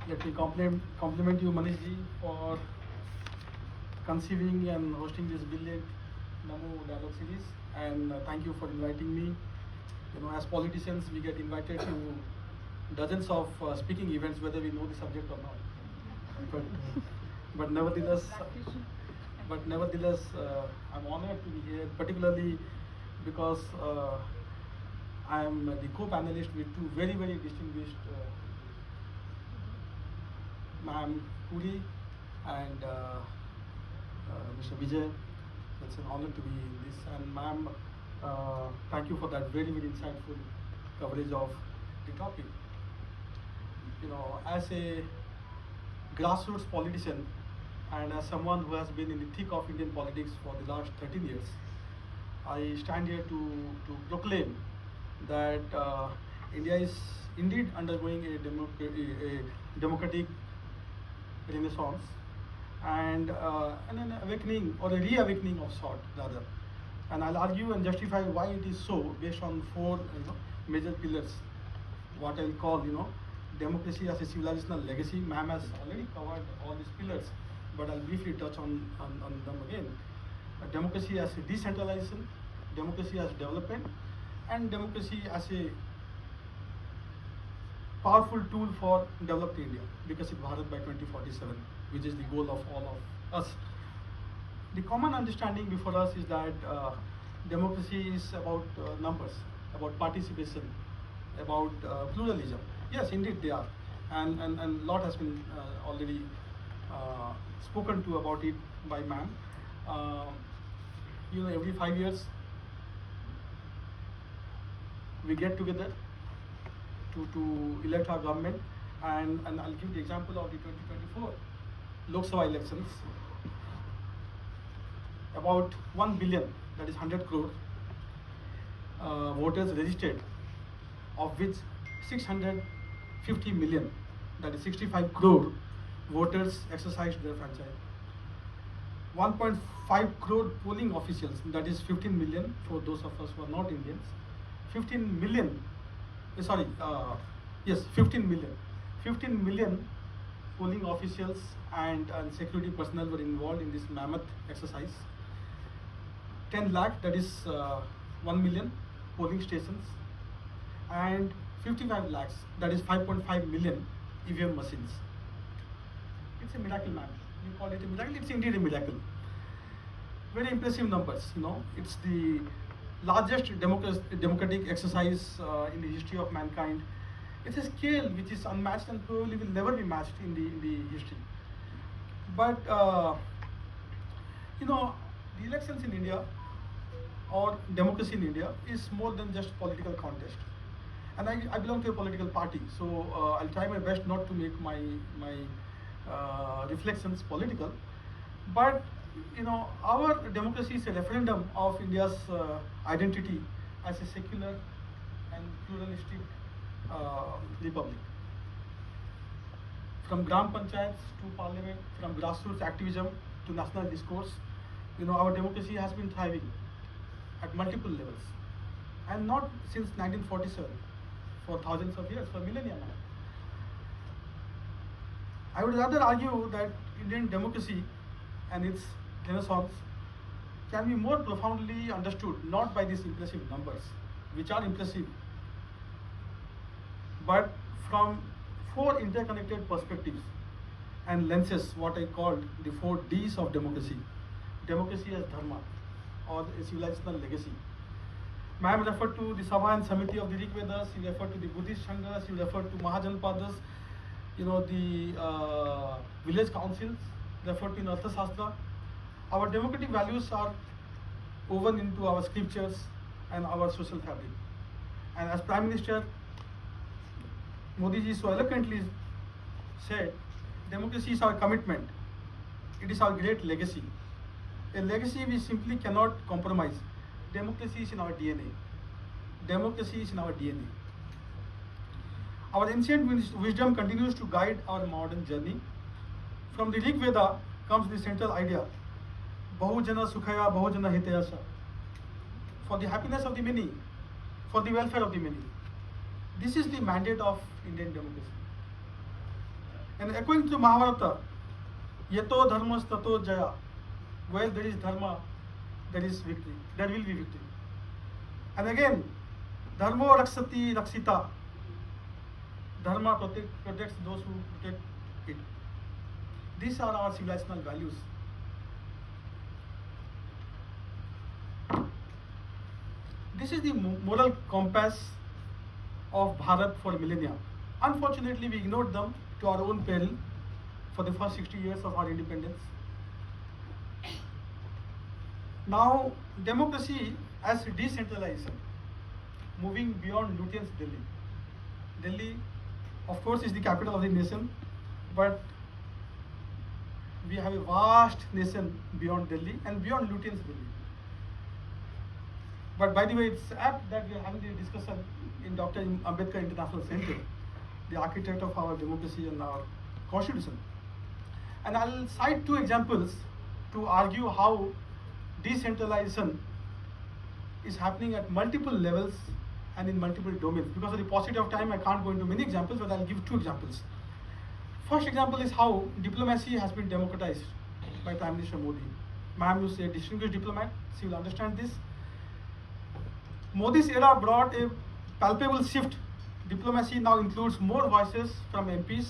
Let me compliment you, Manish ji, for conceiving and hosting this brilliant Namo dialogue series, and thank you for inviting me. You know, as politicians, we get invited to dozens of speaking events, whether we know the subject or not. But, but nevertheless, I'm honored to be here, particularly because I am the co-panelist with two very, very distinguished Ma'am Puri and Mr. Vijay. It's an honor to be in this. And ma'am, thank you for that very, very insightful coverage of the topic. You know, as a grassroots politician and as someone who has been in the thick of Indian politics for the last 13 years, I stand here to proclaim that India is indeed undergoing a democratic renaissance and an awakening or a reawakening of sort rather. And I'll argue and justify why it is so based on four major pillars, what I'll call democracy as a civilizational legacy. Ma'am has already covered all these pillars, but I'll briefly touch on them again. Democracy as a decentralization, democracy as development, and democracy as a powerful tool for developed India, Viksit Bharat by 2047, which is the goal of all of us. The common understanding before us is that democracy is about numbers, about participation, about pluralism. Yes, indeed they are, and a lot has been already spoken to about it by ma'am. Every 5 years we get together to elect our government, and I'll give the example of the 2024 Lok Sabha elections. About 1 billion, that is 100 crore voters registered, of which 650 million, that is 65 crore voters exercised their franchise. 1.5 crore polling officials, that is 15 million for those of us who are not Indians. 15 million 15 million polling officials and security personnel were involved in this mammoth exercise. 10 lakh, that is 1 million polling stations, and 55 lakhs, that is 5.5 million EVM machines. It's a miracle, man. You call it a miracle? It's indeed a miracle. Very impressive numbers. It's the largest democratic exercise in the history of mankind. It's a scale which is unmatched and probably will never be matched in the history. But the elections in India or democracy in India is more than just political contest. And I belong to a political party, so I'll try my best not to make my reflections political. But our democracy is a referendum of India's identity as a secular and pluralistic republic. From Gram Panchayats to Parliament, from grassroots activism to national discourse, our democracy has been thriving at multiple levels, and not since 1947, for thousands of years, for millennia now. I would rather argue that Indian democracy and its renaissance can be more profoundly understood not by these impressive numbers, which are impressive, but from four interconnected perspectives and lenses, what I called the 4 Ds of democracy. Democracy as dharma, or a civilizational legacy. Ma'am referred to the Sabha and Samiti of the Rig Vedas, you referred to the Buddhist Shanghas, you referred to Mahajanpadas, the village councils, referred to in Arthashastra. Our democratic values are woven into our scriptures and our social fabric. And as Prime Minister Modi ji so eloquently said, democracy is our commitment. It is our great legacy. A legacy we simply cannot compromise. Democracy is in our DNA. Democracy is in our DNA. Our ancient wisdom continues to guide our modern journey. From the Rig Veda comes the central idea, Bahujana Sukhaya, Bahujana Hitayasa, for the happiness of the many, for the welfare of the many. This is the mandate of Indian democracy. And according to Mahabharata, yato dharmas tato jaya. Where there is dharma, there is victory. There will be victory. And again, dharmo rakshati rakshita. Dharma protects those who protect it. These are our civilizational values. This is the moral compass of Bharat for millennia. Unfortunately, we ignored them to our own peril for the first 60 years of our independence. Now, democracy as decentralization, moving beyond Lutyens Delhi. Delhi, of course, is the capital of the nation, but we have a vast nation beyond Delhi and beyond Lutyens Delhi. But by the way, it's apt that we are having this discussion in Dr. Ambedkar International Center, the architect of our democracy and our constitution. And I'll cite two examples to argue how decentralization is happening at multiple levels and in multiple domains. Because of the paucity of time, I can't go into many examples, but I'll give two examples. First example is how diplomacy has been democratized by Prime Minister Modi. Ma'am is a distinguished diplomat, she will understand this. Modi's era brought a palpable shift. Diplomacy now includes more voices from MPs,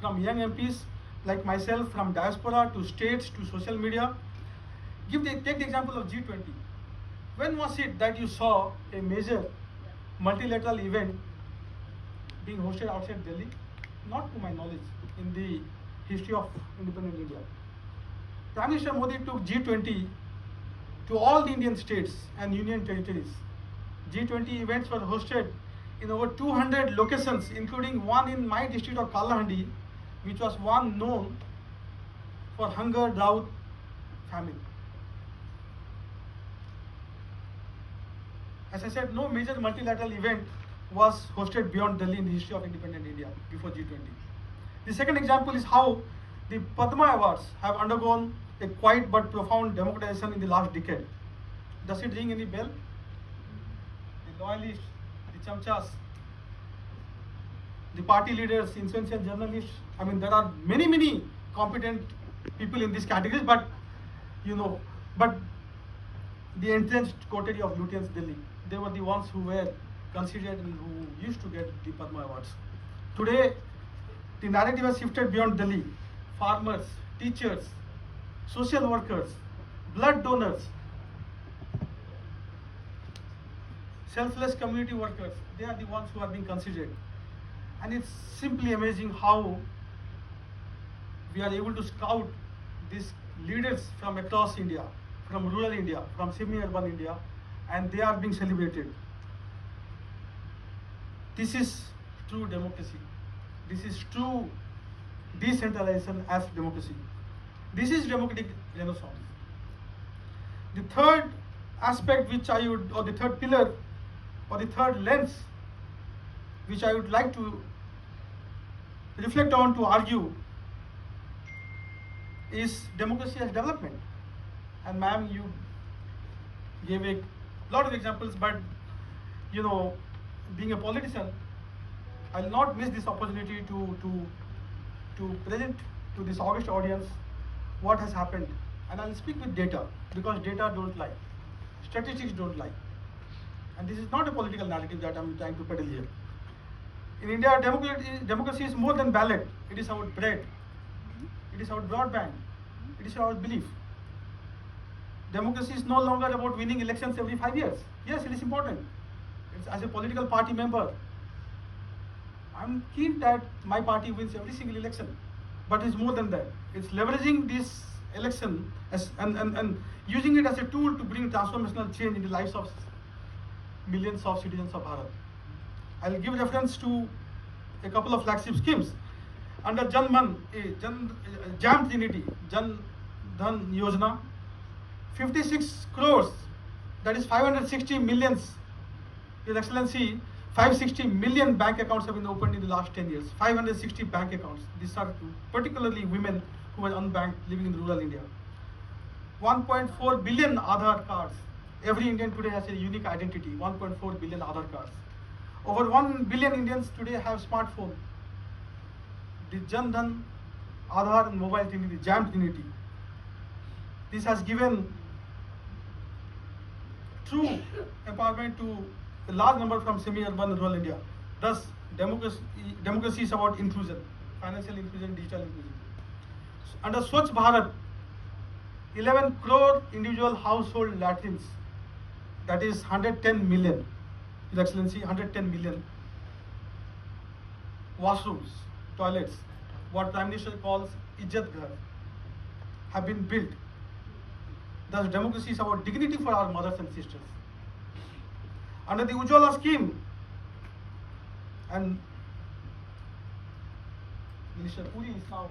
from young MPs like myself, from diaspora to states to social media. Take the example of G20. When was it that you saw a major multilateral event being hosted outside Delhi? Not to my knowledge in the history of independent India. Prime Minister Modi took G20 to all the Indian states and union territories. G20 events were hosted in over 200 locations, including one in my district of Kalahandi, which was one known for hunger, drought, famine. As I said, no major multilateral event was hosted beyond Delhi in the history of independent India before G20. The second example is how the Padma Awards have undergone a quiet but profound democratization in the last decade. Does it ring any bell? The loyalists, the chamchas, the party leaders, influential journalists. I mean, there are many competent people in these categories, but but the entrenched coterie of Lutyens Delhi, they were the ones who were considered and who used to get the Padma Awards. Today, the narrative has shifted beyond Delhi. Farmers, teachers, social workers, blood donors, selfless community workers, they are the ones who are being considered. And it's simply amazing how we are able to scout these leaders from across India, from rural India, from semi-urban India, and they are being celebrated. This is true democracy. This is true decentralization as democracy. This is democratic renaissance. The third aspect or the third pillar, or the third lens, which I would like to reflect on to argue, is democracy as development. And ma'am, you gave a lot of examples, but being a politician, I'll not miss this opportunity to present to this august audience what has happened. And I'll speak with data, because data don't lie. Statistics don't lie. And this is not a political narrative that I'm trying to peddle here. In India, democracy is more than ballot. It is about bread. It is about broadband. It is about belief. Democracy is no longer about winning elections every 5 years. Yes, it is important. As a political party member, I'm keen that my party wins every single election. But it's more than that. It's leveraging this election and using it as a tool to bring transformational change in the lives of millions of citizens of Bharat. I'll give reference to a couple of flagship schemes. Under Jam Trinity, Jan Dhan Yojana, 56 crores, that is 560 millions, His Excellency, 560 million bank accounts have been opened in the last 10 years. 560 bank accounts. These are particularly women who are unbanked living in rural India. 1.4 billion Aadhaar cards. Every Indian today has a unique identity. 1.4 billion Aadhaar cards. Over 1 billion Indians today have smartphone. The Jan Dhan Aadhaar and mobile trinity, jam trinity. This has given true empowerment to a large number from semi-urban and rural India. Thus, democracy is about inclusion, financial inclusion, digital inclusion. Under Swachh Bharat, 11 crore individual household latrines, that is 110 million, His Excellency, 110 million washrooms, toilets, what Prime Minister calls Ijjat Ghar, have been built. Thus, democracy is about dignity for our mothers and sisters. Under the Ujjwala scheme, and Minister Puri is now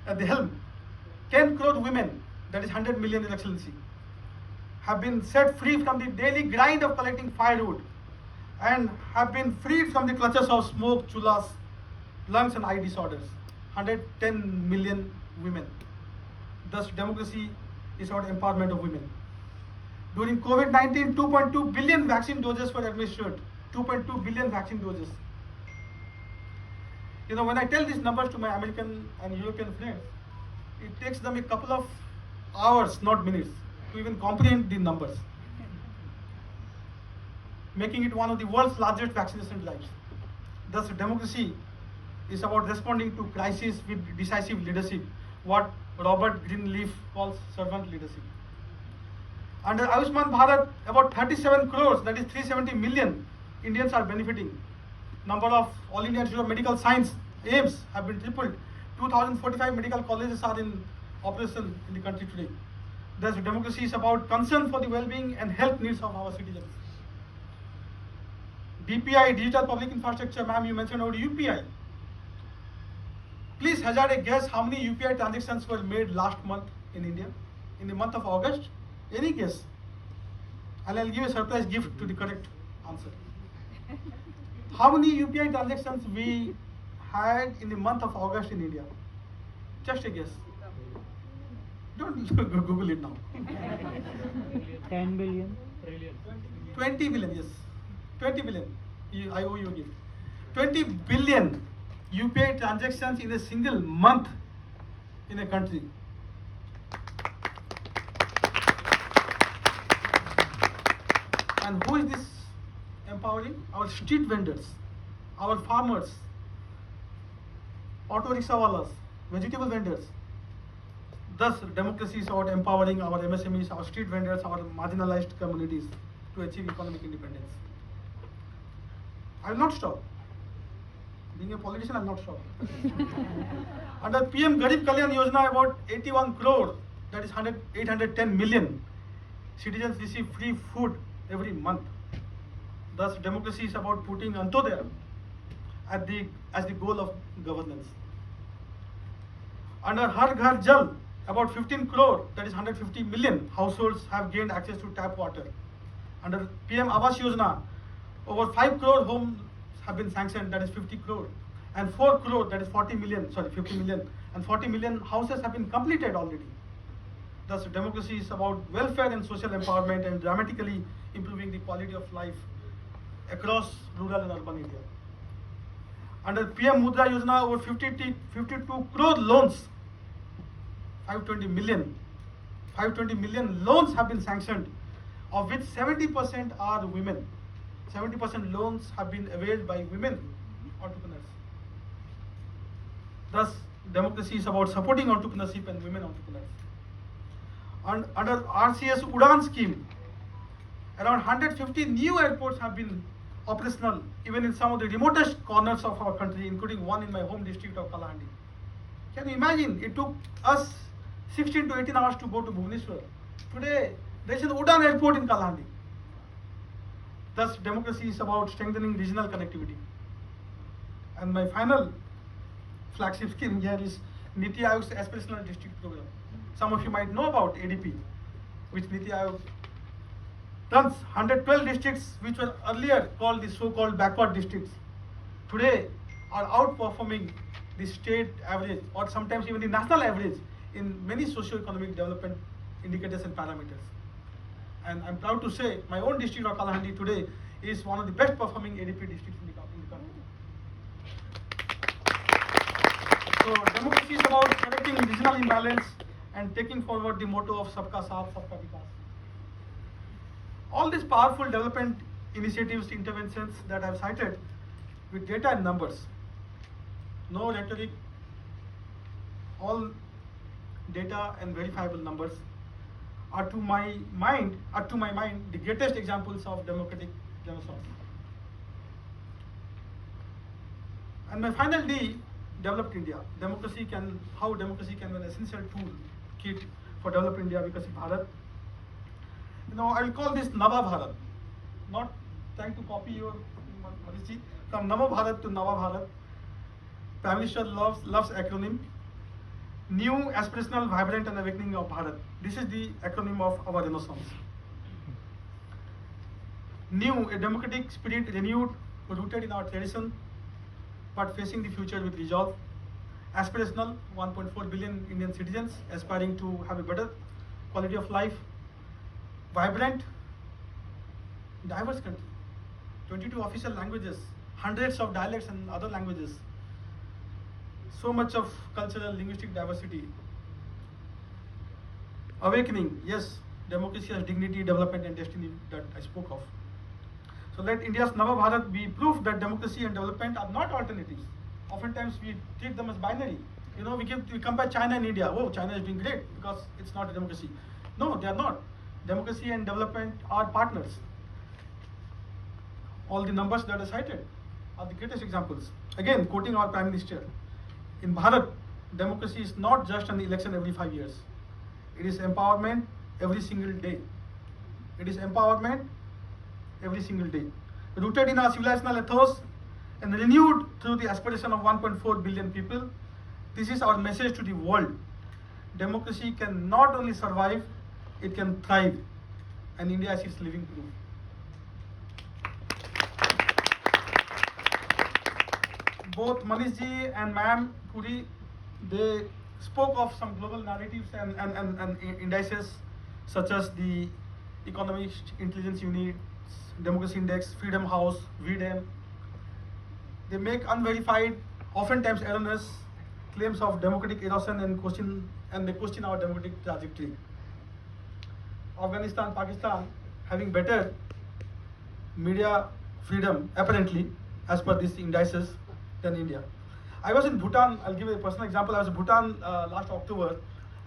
at the helm, 10 crore women, that is 100 million, His Excellency, have been set free from the daily grind of collecting firewood and have been freed from the clutches of smoke, chullas, lungs and eye disorders. 110 million women. Thus, democracy is about empowerment of women. During COVID-19, 2.2 billion vaccine doses were administered. 2.2 billion vaccine doses. You know, when I tell these numbers to my American and European friends, it takes them a couple of hours, not minutes, to even comprehend the numbers, making it one of the world's largest vaccination drives. Thus, democracy is about responding to crisis with decisive leadership, what Robert Greenleaf calls servant leadership. Under Ayushman Bharat, about 37 crores, that is 370 million Indians are benefiting. Number of All India Institute of Medical Science AIMS have been tripled. 2045 medical colleges are in operation in the country today. Thus, democracy is about concern for the well-being and health needs of our citizens. DPI, Digital Public Infrastructure, ma'am, you mentioned about UPI. Please hazard a guess how many UPI transactions were made last month in India, in the month of August? Any guess? And I'll give a surprise gift to the correct answer. How many UPI transactions we had in the month of August in India? Just a guess. Don't Google it now. 10 billion. 20 billion, yes. 20 billion. I owe you a gift. 20 billion UPI transactions in a single month in a country. And who is this empowering? Our street vendors, our farmers, auto rickshaw walas, vegetable vendors. Thus, democracy is about empowering our MSMEs, our street vendors, our marginalized communities to achieve economic independence. I will not stop. Being a politician, I will not stop. Under PM Garib Kalyan Yojana, about 81 crore, that is 810 million citizens receive free food every month. Thus, democracy is about putting Antodaya as the goal of governance. Under Har Ghar Jal, about 15 crore, that is 150 million households have gained access to tap water. Under PM Awas Yojana, over 5 crore homes have been sanctioned, that is 50 crore. And 4 crore, that is 50 million, and 40 million houses have been completed already. Thus, democracy is about welfare and social empowerment and dramatically improving the quality of life across rural and urban India. Under PM Mudra Yojana, over 52 crore loans, 520 million loans have been sanctioned, of which 70% are women. 70% loans have been availed by women entrepreneurs. Thus, democracy is about supporting entrepreneurship and women entrepreneurs. And under RCS Udan scheme, around 150 new airports have been operational, even in some of the remotest corners of our country, including one in my home district of Kalahandi. Can you imagine? It took us 16 to 18 hours to go to Bhubaneswar. Today, there is an Udan airport in Kalahandi. Thus, democracy is about strengthening regional connectivity. And my final flagship scheme here is Niti Aayog's Aspirational District Program. Some of you might know about ADP, which Niti Aayog runs. 112 districts, which were earlier called the so-called backward districts, today are outperforming the state average or sometimes even the national average in many socio-economic development indicators and parameters. And I'm proud to say my own district of Kalahandi today is one of the best performing ADP districts in the country. So democracy is about correcting regional imbalance and taking forward the motto of Sabka Saath, Sabka Vikas. All these powerful development initiatives, interventions that I have cited with data and numbers, no rhetoric, all data and verifiable numbers are to my mind, the greatest examples of democratic renaissance. And my final D, developed India. How democracy can be an essential tool kit for developed India, Viksit Bharat. I will call this Nava Bharat, not trying to copy your Manish, from Namo Bharat to Nava Bharat. Prime Minister loves acronym. New, aspirational, vibrant and awakening of Bharat. This is the acronym of our Renaissance. New, a democratic spirit renewed, rooted in our tradition, but facing the future with resolve. Aspirational, 1.4 billion Indian citizens aspiring to have a better quality of life. Vibrant, diverse country, 22 official languages, hundreds of dialects and other languages, so much of cultural, linguistic diversity. Awakening, yes, democracy has dignity, development and destiny that I spoke of. So let India's Nava Bharat be proof that democracy and development are not alternatives. Oftentimes we treat them as binary. We compare China and India. Oh, China is doing great because it's not a democracy. No, they are not. Democracy and development are partners. All the numbers that are cited are the greatest examples. Again, quoting our Prime Minister, in Bharat, democracy is not just an election every 5 years. It is empowerment every single day. It is empowerment every single day. Rooted in our civilizational ethos and renewed through the aspiration of 1.4 billion people, this is our message to the world. Democracy can not only survive, it can thrive. And India is its living proof. Both Manish ji and Ma'am Puri, they spoke of some global narratives and indices such as the Economic Intelligence Unit, Democracy Index, Freedom House, VDEM. They make unverified, oftentimes erroneous claims of democratic erosion and they question our democratic trajectory. Afghanistan, Pakistan having better media freedom apparently as per these indices than India. I was in Bhutan. I'll give you a personal example. I was in Bhutan last October,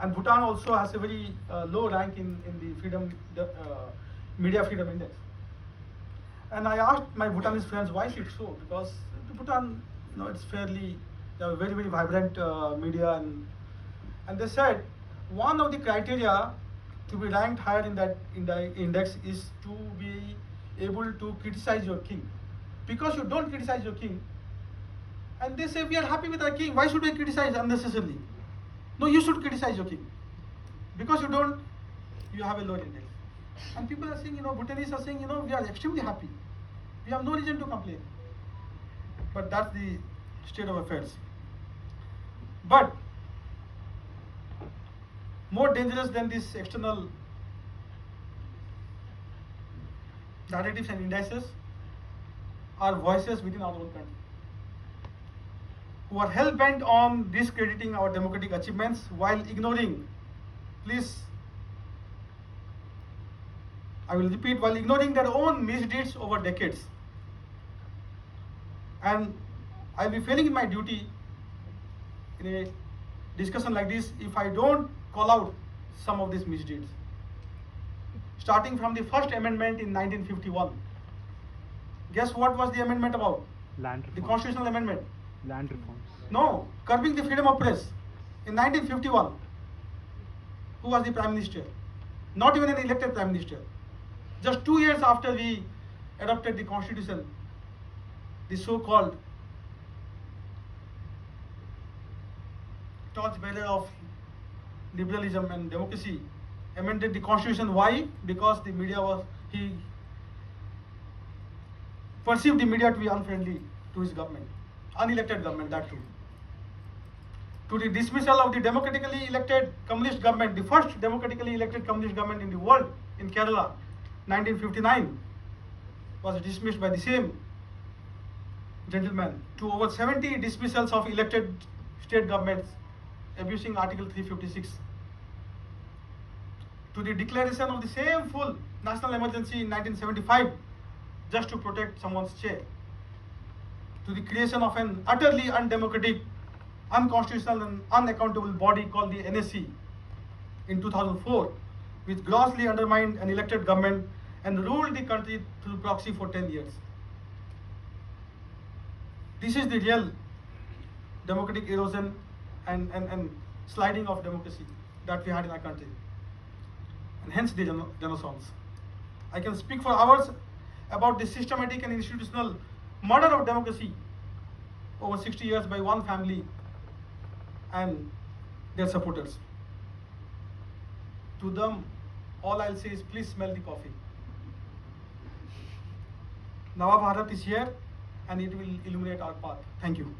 and Bhutan also has a very low rank in the media freedom index. And I asked my Bhutanese friends, why is it so? Because Bhutan, it's fairly, they have a very, very vibrant media, and they said one of the criteria to be ranked higher in that index is to be able to criticize your king. Because you don't criticize your king, and they say we are happy with our king, why should we criticize unnecessarily? No, you should criticize your king. Because you don't, you have a lower index. And people are saying, Bhutanese are saying, we are extremely happy. We have no reason to complain. But that's the state of affairs. But more dangerous than these external narratives and indices are voices within our own country, who are hell-bent on discrediting our democratic achievements while ignoring, please, I will repeat, while ignoring their own misdeeds over decades. And I'll be failing in my duty in a discussion like this if I don't call out some of these misdeeds. Starting from the first amendment in 1951. Guess what was the amendment about? Land reforms. The constitutional amendment. Land reforms. No, curbing the freedom of press. In 1951, who was the Prime Minister? Not even an elected Prime Minister. Just 2 years after we adopted the Constitution, the so-called torchbearer of liberalism and democracy amended the Constitution. Why? Because the media he perceived the media to be unfriendly to his government, unelected government, that too. To the dismissal of the democratically elected communist government, the first democratically elected communist government in the world, in Kerala, 1959, was dismissed by the same gentleman. To over 70 dismissals of elected state governments abusing Article 356, to the declaration of the same full national emergency in 1975 just to protect someone's chair, to the creation of an utterly undemocratic, unconstitutional and unaccountable body called the NSC in 2004, which grossly undermined an elected government and ruled the country through proxy for 10 years. This is the real democratic erosion and sliding of democracy that we had in our country, and hence the renaissance. I can speak for hours about the systematic and institutional murder of democracy over 60 years by one family and their supporters. To them, all I'll say is please smell the coffee. Namo Bharat is here and it will illuminate our path. Thank you.